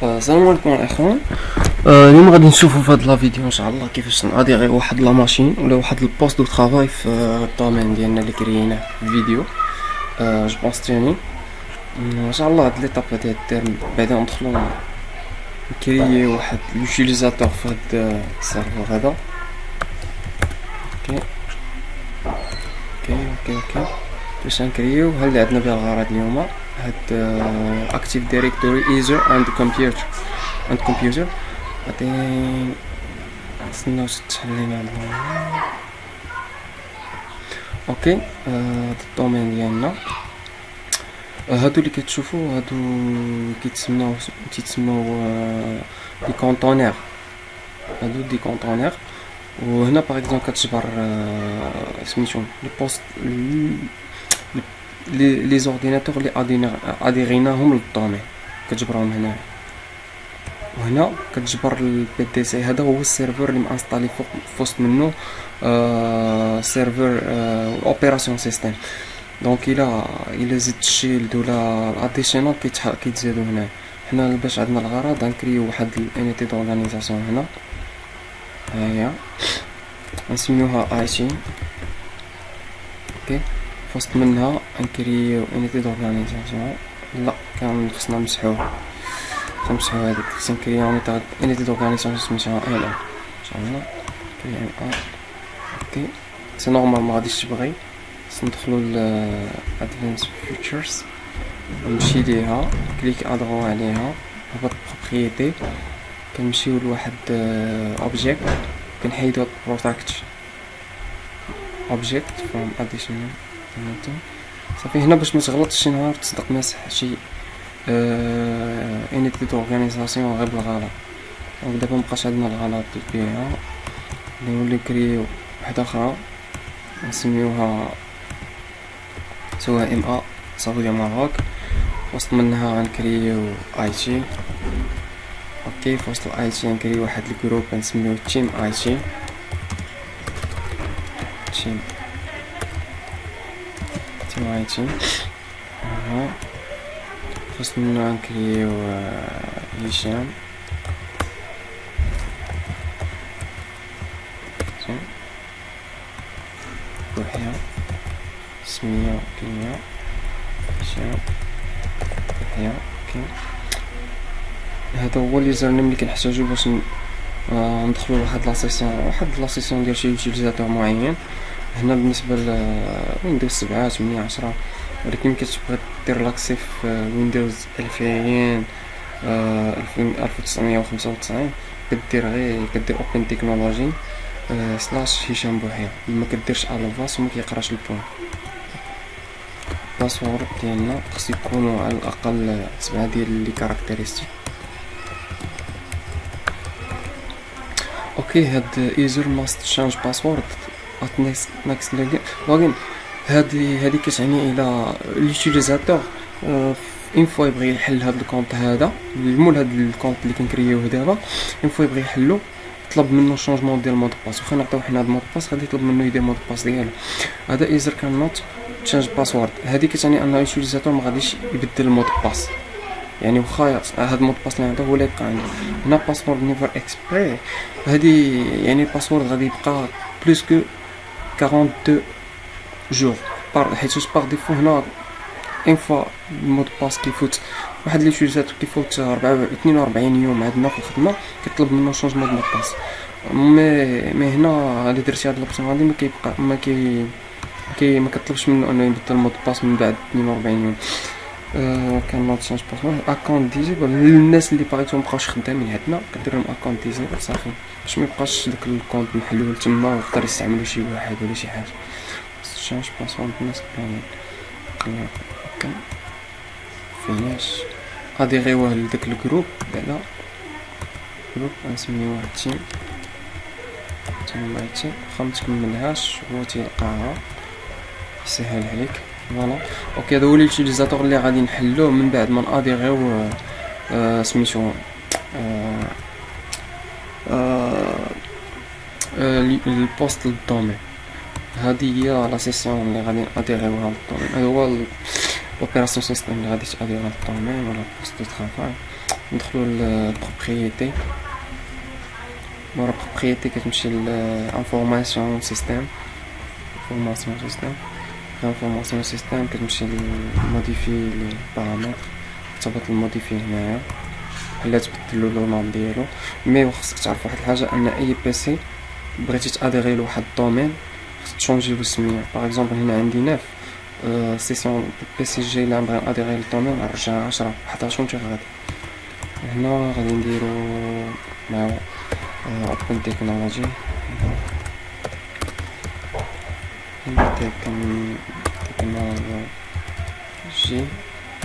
السلام عليكم الاخوان. اليوم غادي نشوفوا في هاد لا فيديو ان شاء الله كيفاش ناديري واحد لا ماشين ولا واحد البوست دو طرافاي في الدومين ديالنا اللي كريناه في الفيديو. جو بونس تاني ان شاء الله هاد ليطاب هادي دير بعدا ندخلو نكريي واحد لوتيليزاتور في هاد السيرفر هذا. اوكي اوكي اوكي اوكي باش نكريو هاد اللي عندنا بها الغرض اليوم هاد اكتيف دايركتوري ايزر اند كمبيوتر غادي نستناو تحلينا. اوكي هاد الدومين ديالنا هادو اللي كتشوفوا هادو تيتسموا دي كونتونير. هادو دي كونتونير وهنا باغ اكزومبل كتجبر سميتو لي بوست لي زورديناتور اللي اديريناهم للدومين كتجبرهم هنا، وهنا كتجبر البي دي سي. هذا هو السيرفر اللي مانستالي فوق وسط منه سيرفر اوبيراسيون سيستم. دونك الا زدت شيلد ولا الاديشنال كيتزادوا هنا. حنا باش عندنا الغرض غنكريو واحد الانيتي دورغانيزاسيون هنا، ها هي نسميوها اي تي. اوكي فوسط منها نكريو انيتي دورغانيزاسيون. لا كان خصنا نمسحوه هذيك سنكريو انيتي دورغانيزاسيون سميتها ال ان شاء الله. كريو ال ان. اوكي سي نورمال ما غاديش تبغي. ندخلو ل ادفانس فيتشرز نمشي ليها كليك ادغو عليها هبط بروبريتي كنمشيو لواحد اوبجيكت كنحيدو بروتكت اوبجيكت فروم اديشنال صافي. هنا باش ما تغلطش شي نهار تصدق مسح شي انيتي دورغانيزاسيون غير بالغلط. دونك دابا مبقاش عندنا الغلط بها، نولي نكريو وحده اخرى نسميوها سواء ام ا سعودية ماروك. وسط منها غنكريو اي تي. اوكي في وسط الاي تي نكريو واحد الجروب نسميوه تيم اي تي. تيم اي تي. في وسط منها نكريو هشام. يحيى سمية كيمياء هشام يحيى. اوكي هذا هو اليوزر نيم اللي كنحتاجو باش ندخلو لواحد لاسيسيون ديال شي يوتيليزاتور معين. هنا بالنسبه ل ويندوز 7 8 10، ولكن ملي كتبغي دير لاكسي في ويندوز 2000 1995 كدير اوبن تكنولوجي سلاش هشام بوحيد. ما كديرش الفاس وما كيقراش البوان. الباسورد ديالنا خص يكونوا على الاقل 7 ديال لي كاركتيرستيك. اوكي هاد يوزر ماست تشانج باسورد ات نيكست لوغين. هادي كتعني الى ليوتيليزاتور اون فوا يبغي يحل هاد الكونط هذا المول هاد الكونط اللي كنكريوه دابا اون فوا يبغي يحلو طلب منه شونجمون ديال مود باس. واخا نعطيو حنا هاد مود باس غادي يطلب منه يدير مود باس ديالو. هذا يوزر كان نوت تشانج باسورد. هذه كتعني ان اليوتيليزاتور ما غاديش يبدل المود باس، يعني واخا هاد المود باس اللي عندو هو اللي يبقى عنده. هنا باسورد نيفر اكسبيري، هذه يعني الباسورد غادي يبقى بلوس كو 42 جور حيت باغ ديفو هنا اون فوا المود باس كيفوت واحد اليوتيليزاتور كيفوت 42 يوم عندنا في الخدمه كيطلب منه شونجمون دو مود باس. مي هنا اللي درتي هاد لوبسيون هادي ما كيبقى ما كطلبش منه انه يبدل المود باس من بعد 42 يوم. كان نوت تشانج باسورد اكونت ديزيبل للناس اللي باغيتهم مابقاوش خدامين عندنا كدير لهم اكونت ديزيبل صافي باش ما يبقاش داك الكونت محلول تما ويقدر يستعملو شي واحد ولا شي حاجه. تشانج باسورد الناس كاملين. اوكي فيناش اديريوه لداك الجروب بعدا جروب نسميوه تيم اي تي. واخا متكملهاش هو تيلقاها يسهل عليك. فوالا اوكي هذا هو اليوتيليزاتور اللي غادي نحلوه من بعد ما ناديريو سميتو البوست للدومين. هذه هي لا سيسيون اللي غادي ناديريوها للدومين. هذا هو الاوبيراسيون سيستم اللي غادي تاديرها للدومين ولا بوست دو طرافاي. ندخلو للبروبريتي. مورا بروبريتي كتمشي لانفورماسيون سيستيم. انفورماسيون سيستيم كتمشي لموديفي لي بارامتر، تبط الموديفي هنايا ولا تبدلو لو نوم ديالو. مي خصك تعرف واحد الحاجه، ان اي بي سي بغيتي تاديري لواحد الدومين خصك تشونجي له السميه. باغ اكزومبل هنا عندي 9 سيسيون بي سي جي اللي نبغي اديري للدومين نرجع 10 11 وانت غادي. هنا غادي نديرو مع اوبن تكنولوجي تكنولوجي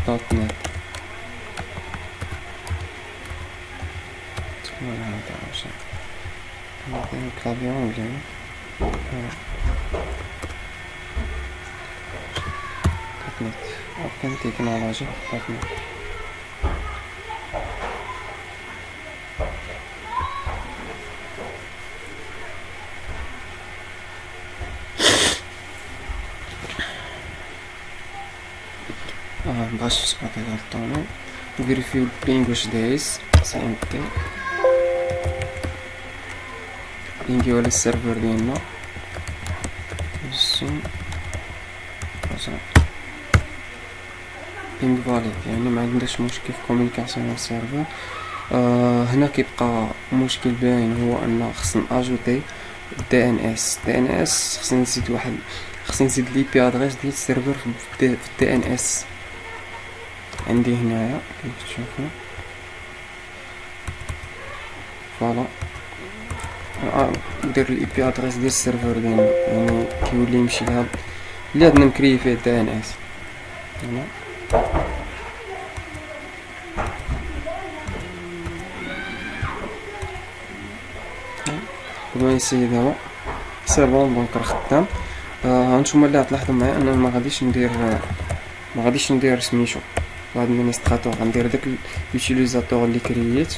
دوت نت. تكون هذا عشان ندير كلافي اونجلي. دوت نت اوبن تكنولوجي دوت نت. مبغاش نعطي هاد الطونو. فيريفيو البينغ واش دايز سي ام تي نجيو على السيرفر ديالنا السين بينغ فاليد، يعني ما عندناش مشكل في كومونيكاسيون مع السيرفر. هنا كيبقى مشكل باين، هو ان خصنا اجوتي دي ان اس. دي ان اس خصني نزيد واحد، خصني نزيد لي بي ادريس ديال السيرفر في الدي ان اس. عندي هنايا كيف تشوفوا فوالا ندير الاي بي ادريس ديال السيرفر ديالنا، يعني كيولي يمشي لها اللي عندنا مكري فيه دي ان اس. هنا بغا نسيي دابا سي بون دونك راه خدام. هانتوما اللي غتلاحظوا معايا انا ما غاديش ندير سميتو l'administrateur. غندير داك l'utilisateur اللي كرييت.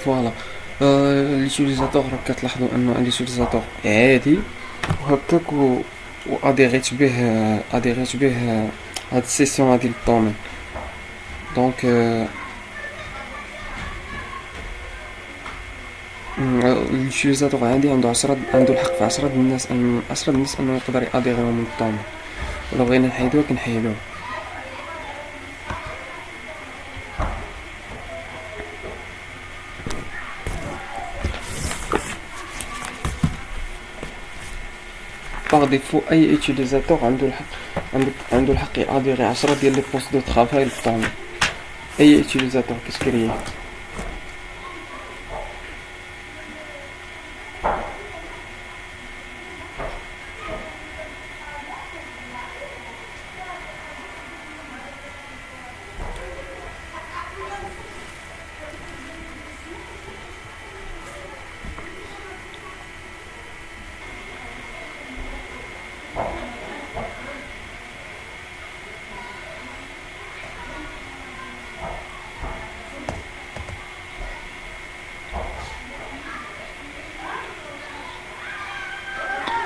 فوالا l'utilisateur راه كتلاحظوا انه l'utilisateur عادي وهكاك واديريت به هاد السيسيون هادي للدومين. دونك اليوتيليزاتور عادي عنده الحق في 10 الناس انه يقدر ياديريهم من الدومين، ولا بغينا نحيدوه كنحيدوه. باغ ديفو اي يوتيليزاتور عنده الحق ياديري 10 ديال لي بوست دو طرافاي للدومين. اي يوتيليزاتور كيتكريي.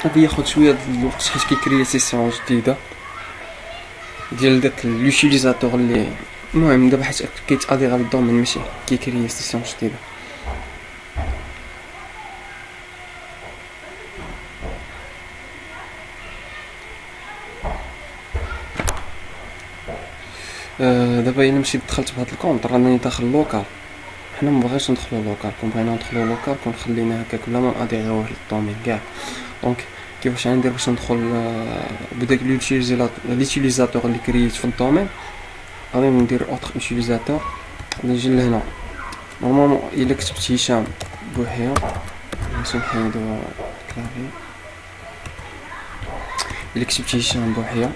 غادي ياخد شويه د الوقت حيت كيكري سيسيون جديده ديال داك لوتيليزاتور اللي المهم دابا حيت كيتادي غير الدومين ماشي كيكري سيسيون جديده. دابا الا مشيت دخلت بهاد الكونط راني داخل لوكال. حنا مبغيش ندخلو لوكال، كون بغينا ندخلو لوكال كون خلينا هكاك بلا ما ناديريوه للدومين كاع. دونك كيفاش غندير باش ندخل بداك لوتيليزاتور اللي كرييت في الدومين؟ غادي ندير اوتر يوتيليزاتور، نجي لهنا نورمالمون الا كتبت هشام بوحيه باش نحيدو كلافي. الا كتبت هشام بوحيه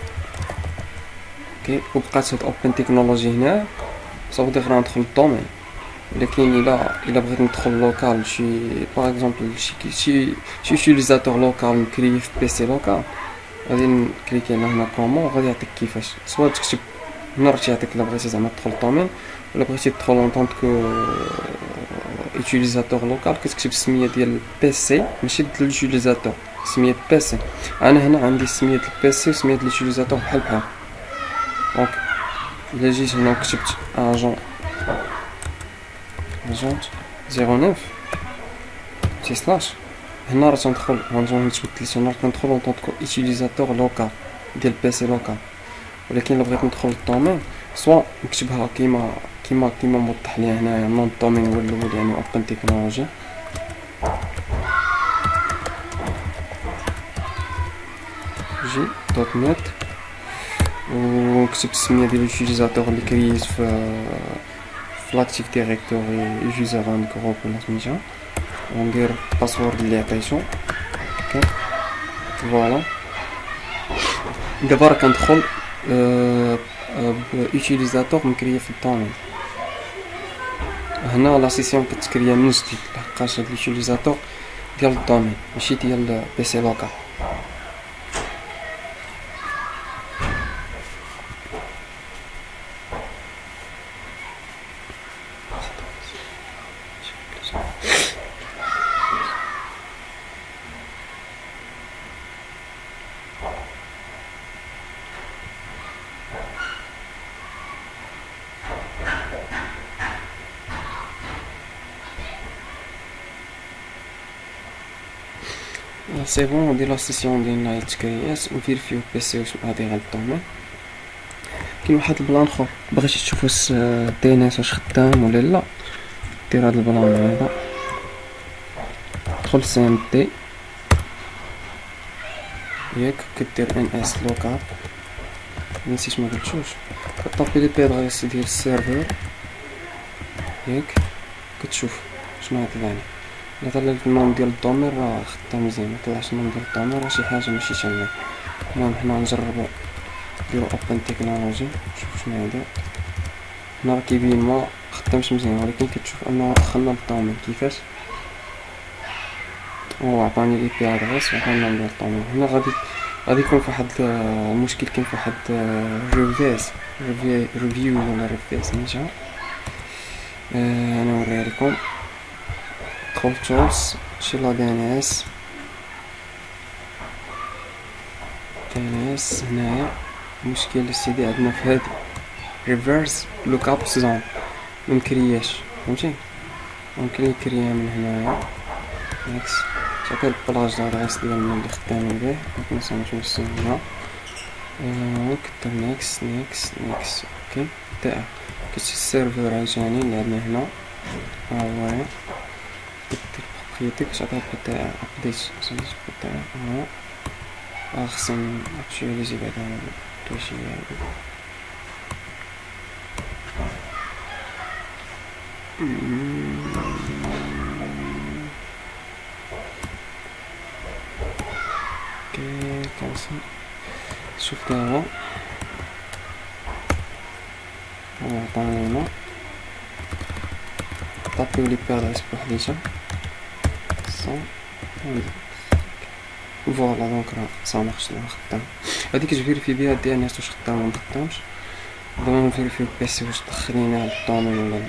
اوكي وبقات هاد اوبن تكنولوجي هنا صافي غير ندخل للدومين. لكن الا بغيت ندخل لوكال شي باغ اكزومبل شي يوتيليزاتور لوكال نكري في بيسي لوكال، غادي نكليكي هنا كومون غادي يعطيك كيفاش سواء تكتب هنا راه تيعطيك الا بغيتي زعما تدخل للدومين ولا بغيتي تدخل اون طونط كو يوتيليزاتور لوكال كتكتب السميه ديال البيسي ماشي ديال اليوتيليزاتور. سمية بيسي. انا هنا عندي سمية البيسي وسمية ليوتيليزاتور بحال بحال. دونك الا جيت هنا وكتبت اجونت 09 سي سلاش، هنا راه تندخل غنجي نتبدل، هنا كندخل اون طونك يوتيليزاتور لوكال ديال بيسي لوكال. ولكن الا بغيت ندخل للدومين سوا نكتبها كيما موضح ليا هنايا. نون الدومين هو الاول يعني اوبن تكنولوجي، جي دوت نت، ونكتب السميه ديال اليوتيليزاتور اللي كرييت في لاكتيف ديريكتوري يوزر ان جروب ولا سميتها، وندير الباسورد اللي عطيتو. اوكي فوالا. دابا راه كندخل بيوتيليزاتور مكريه في الدومين. هنا لا سيسيون كتكريا من جديد لحقاش هاد اليوتيليزاتور ديال الدومين ماشي ديال بي سي لوكال. سي بون. ندير لا سيسيون ديالنا يتكريات نفيرفيو بيسي واش غادي غير الدومين. كاين واحد البلان اخر بغيتي تشوف واش دي ان اس واش خدام ولا لا، دير هاد البلان هذا، تدخل سي ام دي ياك، كدير ان اس لوكال، نسيت ما قلتوش، كطابي لي بي ادريس ديال السيرفر ياك، كتشوف شنو يطلع لي. الا طلع لك النوم ديال الدومين راه خدام مزيان، مطلعش النوم ديال الدومين راه شي حاجه ماشي تمام. المهم حنا نجربو نديرو اوبن تكنولوجي نشوف شنو يدير. هنا راه كيبين ما خدامش مزيان، ولكن كتشوف انه دخلنا للدومين كيفاش. هو عطاني الاي بي ادريس وعطاني النوم ديال الدومين. هنا غادي يكون فواحد المشكل، كاين فواحد ريفيو ولا ريفيس سميتها. انا نوريها لكم. دخل تولز شي لا دي ان اس هنايا. المشكل السيدي عندنا في هاد ريفرس لوك اب زون ممكرياش، فهمتي؟ ممكن يكريها من هنايا نيكس، تعطي البلاج دادريس ديالنا اللي خدامين به، مكنساوش نسميها كتب نيكس. اوكي تاع كتشي السيرفر عاوتاني اللي عندنا هنا، ها هو كدير بروبريتي كتعطيه تاع ابديت تاع خصني اكتواليزي بعدا دوشي هادي. اوكي كنسل. شوف دابا هو عطاني هنا طابيو لي بي ادريس بوحديتها فوالا. دونك راه صامخش راه خدام. هادي كتفيريفي بها دي ان اس واش خدام ولا مخدامش. دابا نفيريفيو البيسي واش دخليناه للدومين ولا لا.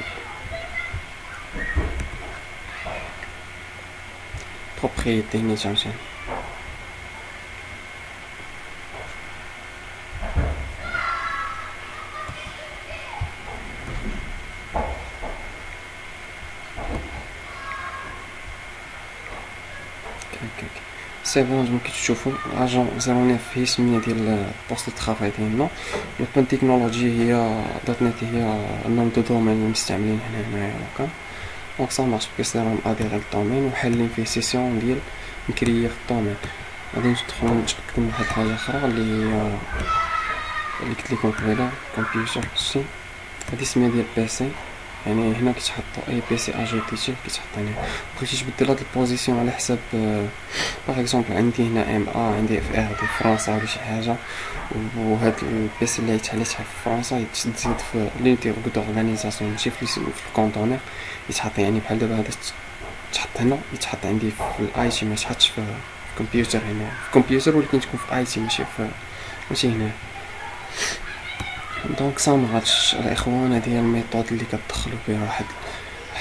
بروبريتي نيت عاوتاني سي بون. كما كتشوفوا اجون 09 هي السميه ديال بوست الترافاي ديالنا. لوبن تكنولوجي هي دوت نت، هي النوم دو دومين اللي مستعملين هنايا لوكا. دونك صا مارش بكيصيرهم اديري للدومين وحالين فيه سيسيون ديال مكريه في الدومين. غادي ندخلو نتاكدو من واحد الحاجه اخرى اللي قلت لكم قبيله كمبيوتر. شتي هادي السميه ديال بيسي، يعني هنا كيتحطوا اي بي سي اجوتيتي كيتحط هنا. بغيتي تبدل هاد البوزيسيون على حساب باغ اكزومبل عندي هنا ام ا، عندي اف ار ديال فرنسا ولا شي حاجه، وهاد البي سي اللي يتحليتها في فرنسا يتزيد في لينتي دورغانيزاسيون ماشي في الكونتونير يتحط. يعني بحال دابا هذا تحط هنا يتحط عندي في الاي تي، ما يتحطش في الكمبيوتر هنا في الكمبيوتر، ولكن تكون في اي تي ماشي هنا. دونك سا مغادش الاخوان. هادي هي الميثود اللي كتدخلوا بها واحد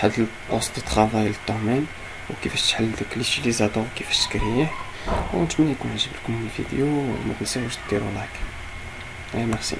البوست دو طرافاي للدومين، وكيفاش تحل داك ليوتيليزاتور كيفاش تكريه. ونتمنى يكون عجبكم الفيديو، وما تنساوش ديروا لايك. ميرسي.